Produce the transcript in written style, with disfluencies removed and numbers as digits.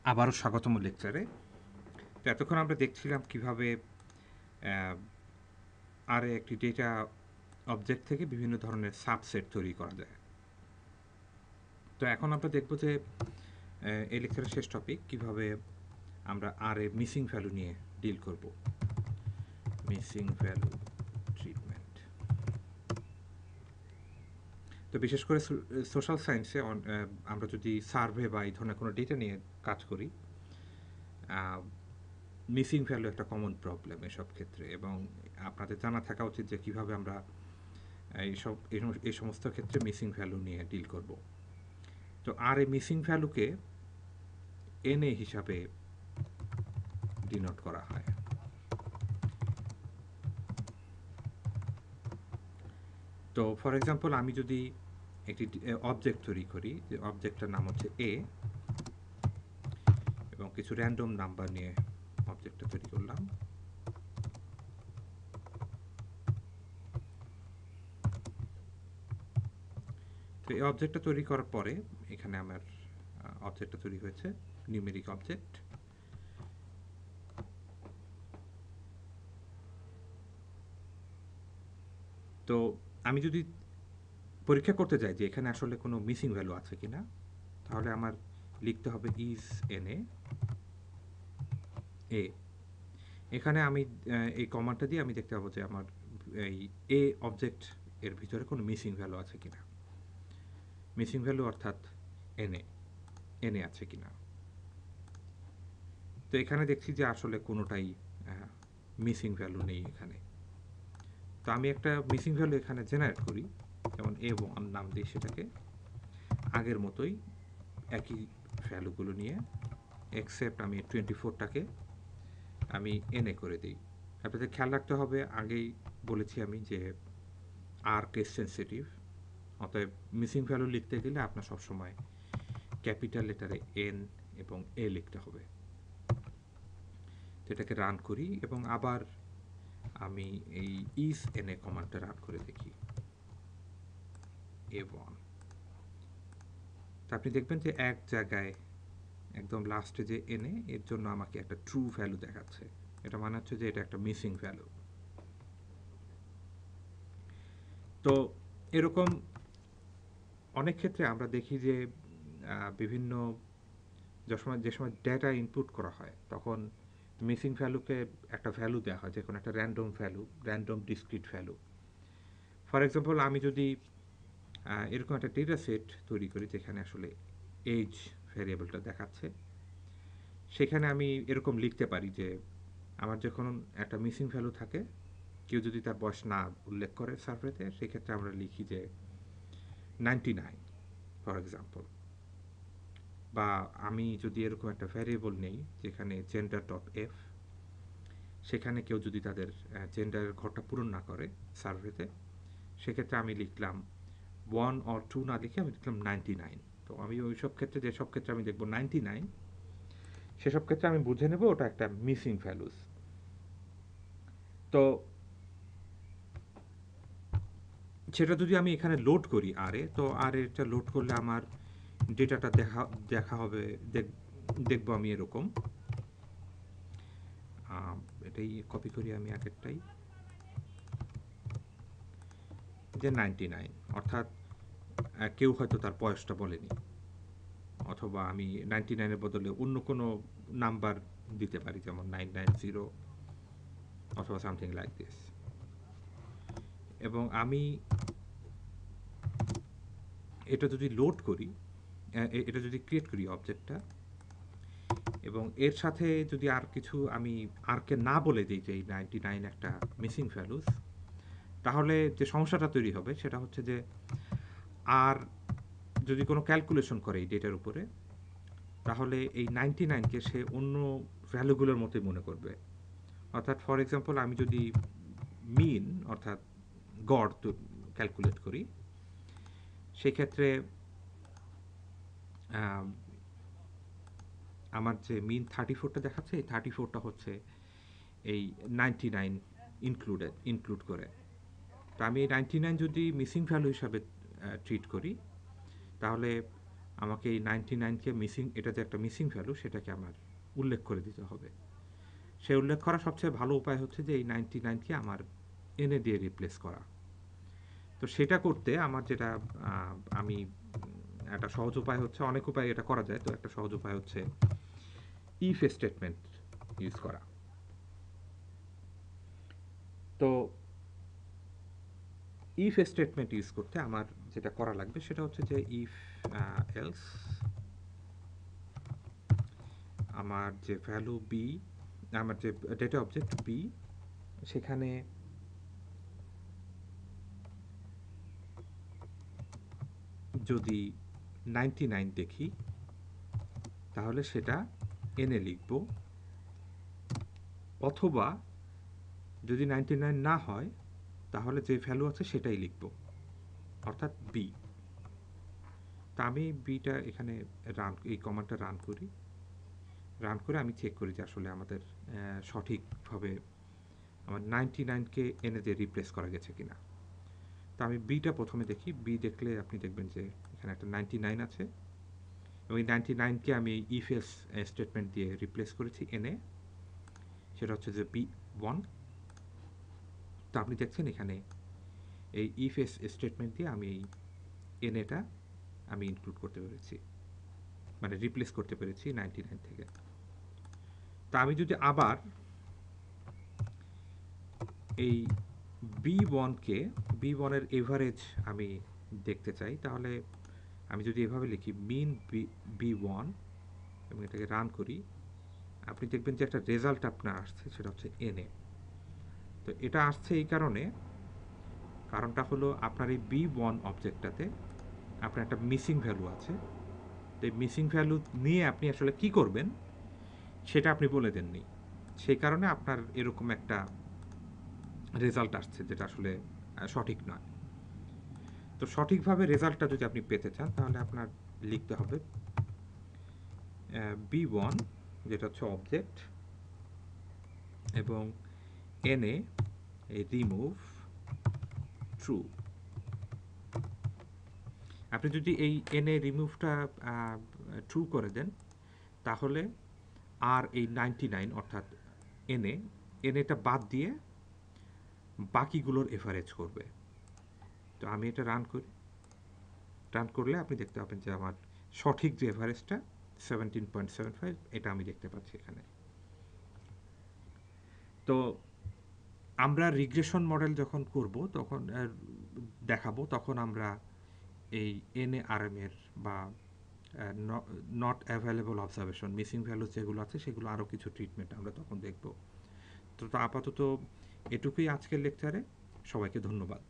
আবারও স্বাগতম লেকচারে। তো এতক্ষণ আমরা দেখছিলাম কিভাবে আর একটি ডেটা অবজেক্ট থেকে বিভিন্ন ধরনের সাবসেট তৈরি করা যায়। তো এখন আমরা দেখব যে এই লেকচারের শেষ টপিক কিভাবে আমরা আর এ মিসিং ভ্যালু নিয়ে ডিল করব। Missing value treatment. তো বিশেষ করে সোশ্যাল সায়েন্সে আমরা যদি সার্ভে বা এই ধরনের কোনো ডেটা নিয়ে কাজ করি, মিসিং ভ্যালু একটা কমন প্রবলেম এসব ক্ষেত্রে, এবং আপনাদের জানা থাকা উচিত যে কীভাবে আমরা এই সমস্ত ক্ষেত্রে মিসিং ভ্যালু নিয়ে ডিল করব। তো আর এই মিসিং ভ্যালুকে এনএ হিসাবে ডিনোট করা হয়। তো ফর এক্সাম্পল আমি যদি একটি অবজেক্ট তৈরি করি, যে অবজেক্টটার নাম হচ্ছে এ, এবং কিছু র্যান্ডম নাম্বার নিয়ে অবজেক্টটা তৈরি করলাম। তো এই অবজেক্টটা তৈরি করার পরে এখানে আমার অবজেক্টটা তৈরি হয়েছে, নিউমেরিক অবজেক্ট। তো আমি যদি পরীক্ষা করতে চাই যে এখানে আসলে কোনো মিসিং ভ্যালু আছে কিনা, তাহলে আমার লিখতে হবে ইজ এনএ এ। এখানে আমি এই কমান্ডটা দিয়ে আমি দেখতে পাবো যে আমার এই এ অবজেক্ট এর ভিতরে কোনো মিসিং ভ্যালু আছে কিনা। মিসিং ভ্যালু অর্থাৎ এনএ এনএ আছে কিনা। তো এখানে দেখছি যে আসলে কোনোটাই মিসিং ভ্যালু নেই এখানে। তো আমি একটা মিসিং ভ্যালু এখানে জেনারেট করি, যেমন A1 নাম দিই সেটাকে, আগের মতোই একই ভ্যালুগুলো নিয়ে, এক্সেপ্ট আমি 24টাকে আমি এনএ করে দিই। আপনাদের খেয়াল রাখতে হবে, আগেই বলেছি আমি যে আর কেস সেন্সিটিভ, অতএব মিসিং ভ্যালু লিখতে গেলে আপনার সবসময় ক্যাপিটাল লেটারে এন এবং এ লিখতে হবে। এটাকে রান করি এবং আবার আমি এই ইজ এনএ কমান্ডটা রান করে দেখি A1। তা আপনি দেখবেন যে এক জায়গায় একদম লাস্টে যে এনএ, এর জন্য আমাকে একটা ট্রু ভ্যালু দেখাচ্ছে। এটা মানে হচ্ছে যে এটা একটা মিসিং ভ্যালু। তো এরকম অনেক ক্ষেত্রে আমরা দেখি যে বিভিন্ন যে সময় ডেটা ইনপুট করা হয়, তখন মিসিং ভ্যালুকে একটা ভ্যালু দেওয়া হয়, যে কোনো একটা random value, random discrete value. For example আমি যদি এরকম একটা ডেটা সেট তৈরি করি যেখানে আসলে এজ ভ্যারিয়েবলটা দেখাচ্ছে, সেখানে আমি এরকম লিখতে পারি যে আমার যখন একটা মিসিং ভ্যালু থাকে, কেউ যদি তার বয়স না উল্লেখ করে সার্ভেতে, সেক্ষেত্রে আমরা লিখি যে 99 ফর এক্সাম্পল। বা আমি যদি এরকম একটা ভ্যারিয়েবল নেই যেখানে জেন্ডার ডট এফ, সেখানে কেউ যদি তাদের জেন্ডারের ঘরটা পূরণ না করে সার্ভেতে, সেক্ষেত্রে আমি লিখলাম 1 or 2 না লিখে আমি লিখলাম 99। তো আমি ওই সব ক্ষেত্রে, যেসব ক্ষেত্রে আমি দেখবো 99, সেসব ক্ষেত্রে আমি বুঝে নেব ওটা একটা মিসিং ভ্যালুস। তো সেটা যদি আমি এখানে লোড করি আরে, তো আর এটা লোড করলে আমার ডেটাটা দেখা হবে, দেখবো আমি এরকম। এটাই কপি করি আমি আগেরটাই, যে 99, অর্থাৎ কেউ হয়তো তার বয়সটা বলেনি, অথবা আমি 99-এর বদলে অন্য কোনো নাম্বার দিতে পারি, যেমন 990 অথবা সামথিং লাইক দিস। এবং আমি এটা যদি লোড করি, এটা যদি ক্রিয়েট করি অবজেক্টটা, এবং এর সাথে যদি আর কিছু আমি আরকে না বলে দিই যে এই 99 একটা মিসিং ভ্যালুস, তাহলে যে সমস্যাটা তৈরি হবে সেটা হচ্ছে যে আর যদি কোনো ক্যালকুলেশন করে এই ডেটার উপরে, তাহলে এই 99কে সে অন্য ভ্যালুগুলোর মতোই মনে করবে। অর্থাৎ ফর এক্সাম্পল আমি যদি মিন অর্থাৎ গড় ক্যালকুলেট করি, সেক্ষেত্রে আমার যে মিন 34টা দেখাচ্ছে, এই 34টা হচ্ছে এই 99 ইনক্লুড করে। তো আমি এই 99 যদি মিসিং ভ্যালু হিসাবে ট্রিট করি, তাহলে আমাকে এই 99কে মিসিং, এটা যে একটা মিসিং ভ্যালু সেটাকে আমার উল্লেখ করে দিতে হবে। সেই উল্লেখ করা সবচেয়ে ভালো উপায় হচ্ছে যে এই 99কে আমার এনে দিয়ে রিপ্লেস করা। তো সেটা করতে আমার যেটা আমি একটা সহজ উপায় হচ্ছে, অনেক উপায় এটা করা যায়, তো একটা সহজ উপায় হচ্ছে ইফ স্টেটমেন্ট ইউজ করা। তো ইফ স্টেটমেন্ট ইউজ করতে আমার যেটা করা লাগবে সেটা হচ্ছে যে ইফ এলস আমার যে ভ্যালু বি, আমার যে ডেটা অবজেক্ট বি, সেখানে যদি 99 দেখি তাহলে সেটা এনে লিখব, অথবা যদি 99 না হয় তাহলে যে ভ্যালু আছে সেটাই লিখব, অর্থাৎ বি। তা আমি বিটা এখানে এই কমান্ডটা রান করি। রান করে আমি চেক করি যে আসলে আমাদের সঠিকভাবে আমার 99কে এনে দিয়ে রিপ্লেস করা গেছে কিনা। তো আমি বিটা প্রথমে দেখি। বি দেখলে আপনি দেখবেন যে এখানে একটা 99 আছে, এবং এই 99কে আমি ইফ এলস স্টেটমেন্ট দিয়ে রিপ্লেস করেছি এনে, সেটা হচ্ছে যে বি1। তো আপনি দেখছেন এখানে এই ইফ এস স্টেটমেন্ট দিয়ে আমি এই এনএটা আমি ইনক্লুড করতে পেরেছি, মানে রিপ্লেস করতে পেরেছি 99 থেকে। তা আমি যদি আবার এই বি1-এর এভারেজ আমি দেখতে চাই, তাহলে আমি যদি এভাবে লিখি মিন বি1 এবং এটাকে রান করি, আপনি দেখবেন যে একটা রেজাল্ট আপনার আসছে, সেটা হচ্ছে এনএ। তো এটা আসছে এই কারণটা হলো আপনার এই বি1 অবজেক্টটাতে আপনার একটা মিসিং ভ্যালু আছে। তো এই মিসিং ভ্যালু নিয়ে আপনি আসলে কি করবেন সেটা আপনি বলে দেননি, সেই কারণে আপনার এরকম একটা রেজাল্ট আসছে যেটা আসলে সঠিক নয়। তো সঠিকভাবে রেজাল্টটা যদি আপনি পেতে চান তাহলে আপনার লিখতে হবে বি1, যেটা হচ্ছে অবজেক্ট, এবং এনএ রিমুভ ট্রু। আপনি যদি এই এনএ রিমুভটা ট্রু করে দেন তাহলে আর এই 99 অর্থাৎ এনএটা বাদ দিয়ে বাকিগুলোর এভারেজ করবে। তো আমি এটা রান করি। রান করলে আপনি দেখতে পাবেন যে আমার সঠিক যে এভারেজটা 17.75, এটা আমি দেখতে পাচ্ছি এখানে। তো আমরা রিগ্রেশন মডেল যখন করব তখন দেখাবো, তখন আমরা এই এনএআরএম এর বা not available observation, missing value যেগুলো আছে সেগুলো আরও কিছু ট্রিটমেন্ট আমরা তখন দেখব। তো আপাতত এটুকুই আজকের লেকচারে। সবাইকে ধন্যবাদ।